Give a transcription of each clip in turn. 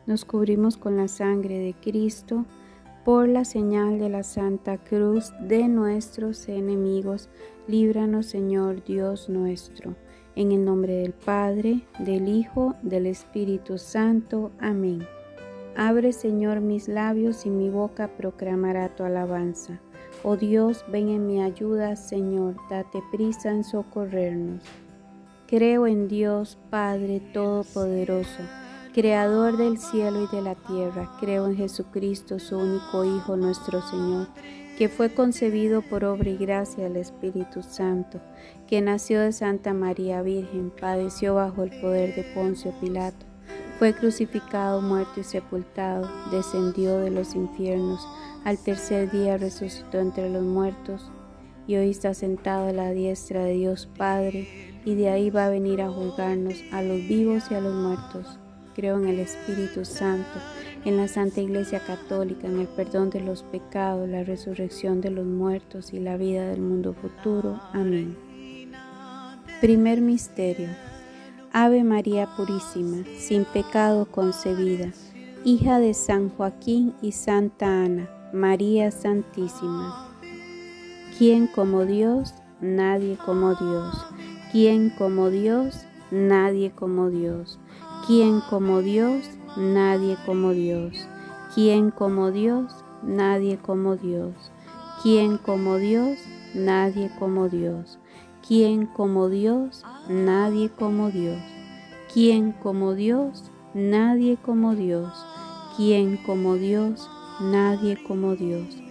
Nos cubrimos con la sangre de Cristo, por la señal de la Santa Cruz de nuestros enemigos. Líbranos, Señor Dios nuestro. En el nombre del Padre, del Hijo, del Espíritu Santo. Amén. Abre, Señor, mis labios y mi boca proclamará tu alabanza. Oh Dios, ven en mi ayuda, Señor, date prisa en socorrernos. Creo en Dios, Padre Todopoderoso, Creador del cielo y de la tierra. Creo en Jesucristo, su único Hijo, nuestro Señor, que fue concebido por obra y gracia del Espíritu Santo, que nació de Santa María Virgen, padeció bajo el poder de Poncio Pilato, fue crucificado, muerto y sepultado, descendió de los infiernos, al tercer día resucitó entre los muertos, y hoy está sentado a la diestra de Dios Padre, y de ahí va a venir a juzgarnos a los vivos y a los muertos. Creo en el Espíritu Santo, en la Santa Iglesia Católica, en el perdón de los pecados, la resurrección de los muertos y la vida del mundo futuro. Amén. Primer misterio. Ave María Purísima, sin pecado concebida, hija de San Joaquín y Santa Ana, María Santísima. ¿Quién como Dios? Nadie como Dios. ¿Quién como Dios? Nadie como Dios. ¿Quién como Dios? Nadie como Dios. ¿Quién como Dios? Nadie como Dios. ¿Quién como Dios? Nadie como Dios. ¿Quién como Dios? Nadie como Dios. ¿Quién como Dios? Nadie como Dios. ¿Quién como Dios? Nadie como Dios.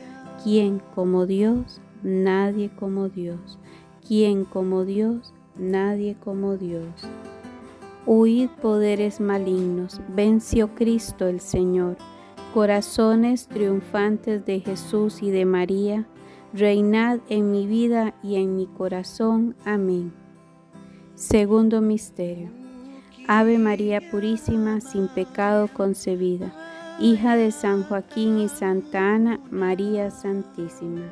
¿Quién como Dios? Nadie como Dios. ¿Quién como Dios? Nadie como Dios. Huid poderes malignos, venció Cristo el Señor. Corazones triunfantes de Jesús y de María, reinad en mi vida y en mi corazón. Amén. Segundo misterio. Ave María Purísima, sin pecado concebida, hija de San Joaquín y Santa Ana, María Santísima.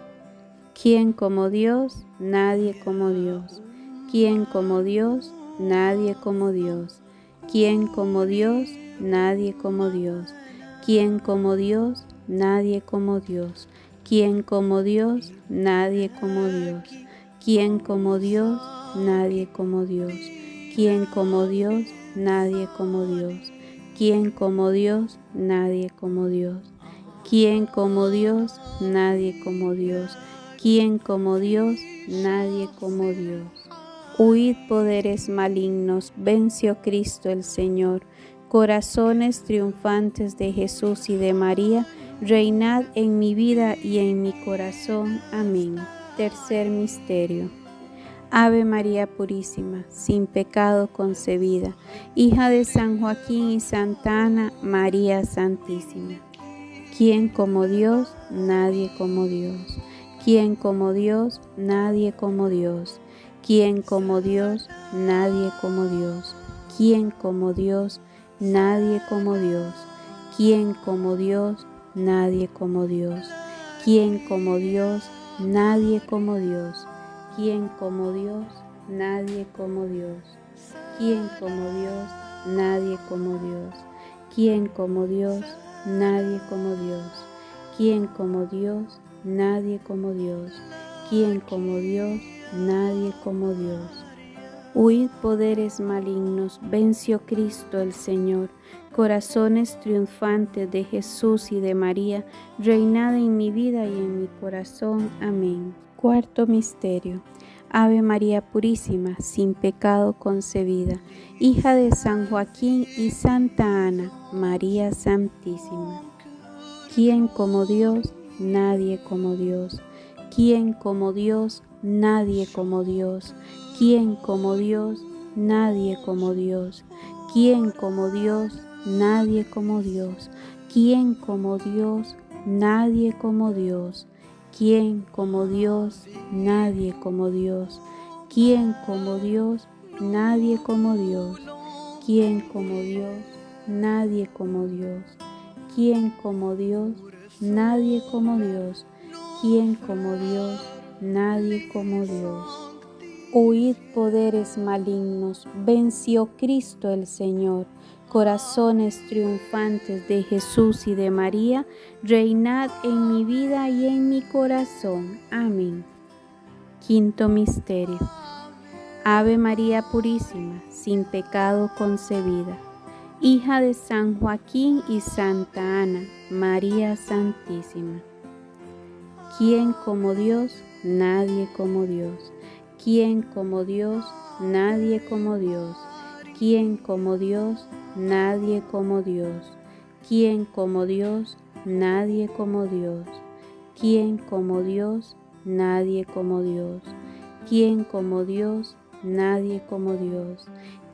¿Quién como Dios? Nadie como Dios. ¿Quién como Dios? Nadie como Dios. ¿Quién como Dios? Nadie como Dios. ¿Quién como Dios? Nadie como Dios. ¿Quién como Dios? Nadie como Dios. ¿Quién como Dios? Nadie como Dios. ¿Quién como Dios? Nadie como Dios. ¿Quién como Dios? Nadie como Dios. ¿Quién como Dios? Nadie como Dios. ¿Quién como Dios? Nadie como Dios. Huid poderes malignos, venció Cristo el Señor. Corazones triunfantes de Jesús y de María, reinad en mi vida y en mi corazón. Amén. Tercer misterio. Ave María Purísima, sin pecado concebida, hija de San Joaquín y Santa Ana, María Santísima. ¿Quién como Dios? Nadie como Dios. ¿Quién como Dios? Nadie como Dios. ¿Quién como Dios? Nadie como Dios. ¿Quién como Dios? Nadie como Dios. ¿Quién como Dios? Nadie como Dios. ¿Quién como Dios? Nadie como Dios. ¿Quién como Dios? Nadie como Dios. ¿Quién como Dios? Nadie como Dios. ¿Quién como Dios? Nadie como Dios. ¿Quién como Dios? Nadie como Dios. ¿Quién como Dios? Nadie como Dios. Huid poderes malignos, venció Cristo el Señor. Corazones triunfantes de Jesús y de María, reinad en mi vida y en mi corazón. Amén. Cuarto misterio. Ave María Purísima, sin pecado concebida, hija de San Joaquín y Santa Ana, María Santísima. ¿Quién como Dios? Nadie como Dios. ¿Quién como Dios? Nadie como Dios. ¿Quién como Dios? Nadie como Dios. ¿Quién como Dios? Nadie como Dios. ¿Quién como Dios? Nadie como Dios. ¿Quién como Dios? Nadie como Dios. ¿Quién como Dios? Nadie como Dios. ¿Quién como Dios? Nadie como Dios. ¿Quién como Dios? Nadie como Dios. ¿Quién como Dios? Nadie como Dios. Huid poderes malignos, venció Cristo el Señor. Corazones triunfantes de Jesús y de María, reinad en mi vida y en mi corazón. Amén. Quinto misterio. Ave María Purísima, sin pecado concebida. Hija de San Joaquín y Santa Ana, María Santísima. ¿Quién como Dios? Nadie como Dios. ¿Quién como Dios? Nadie como Dios. ¿Quién como Dios? Nadie como Dios. ¿Quién como Dios? Nadie como Dios. ¿Quién como Dios? Nadie como Dios. ¿Quién como Dios? Nadie como Dios.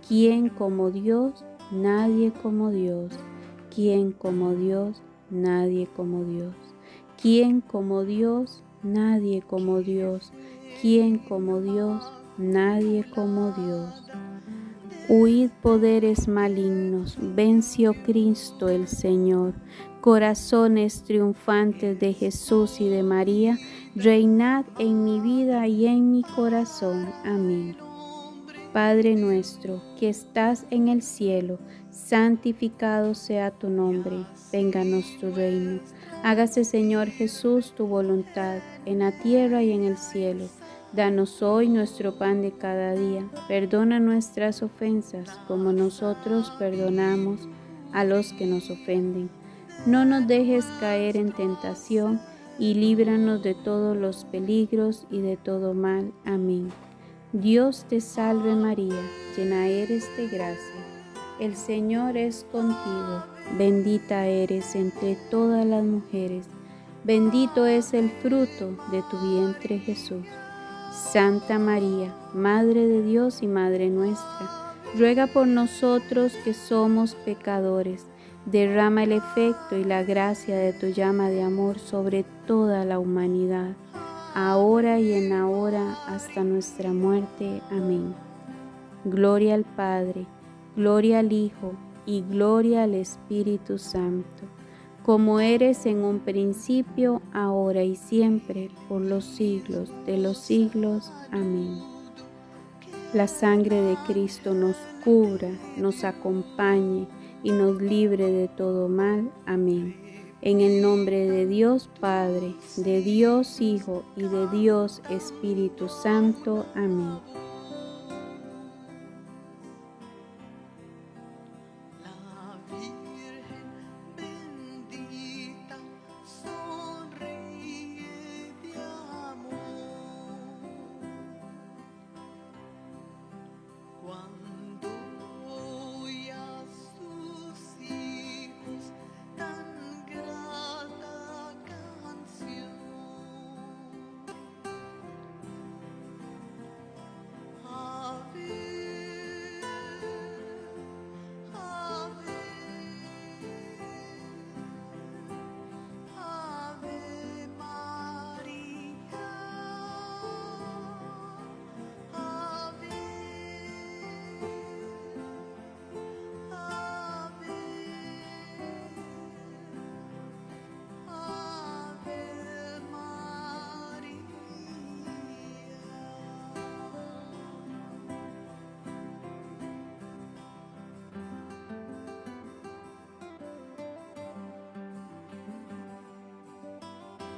¿Quién como Dios? Nadie como Dios. ¿Quién como Dios? Nadie como Dios. ¿Quién como Dios? Nadie como Dios. ¿Quién como Dios? Nadie como Dios. Huid poderes malignos, venció Cristo el Señor. Corazones triunfantes de Jesús y de María, reinad en mi vida y en mi corazón. Amén. Padre nuestro, que estás en el cielo, santificado sea tu nombre. Vénganos tu reino. Hágase, Señor Jesús, tu voluntad, en la tierra y en el cielo. Danos hoy nuestro pan de cada día. Perdona nuestras ofensas, como nosotros perdonamos a los que nos ofenden. No nos dejes caer en tentación, y líbranos de todos los peligros y de todo mal. Amén. Dios te salve María, llena eres de gracia. El Señor es contigo. Bendita eres entre todas las mujeres. Bendito es el fruto de tu vientre, Jesús. Santa María, Madre de Dios y Madre nuestra, ruega por nosotros que somos pecadores. Derrama el efecto y la gracia de tu llama de amor sobre toda la humanidad, ahora y en la hora hasta nuestra muerte. Amén. Gloria al Padre, gloria al Hijo y gloria al Espíritu Santo, como eres en un principio, ahora y siempre, por los siglos de los siglos. Amén. La sangre de Cristo nos cubra, nos acompañe y nos libre de todo mal. Amén. En el nombre de Dios Padre, de Dios Hijo y de Dios Espíritu Santo. Amén.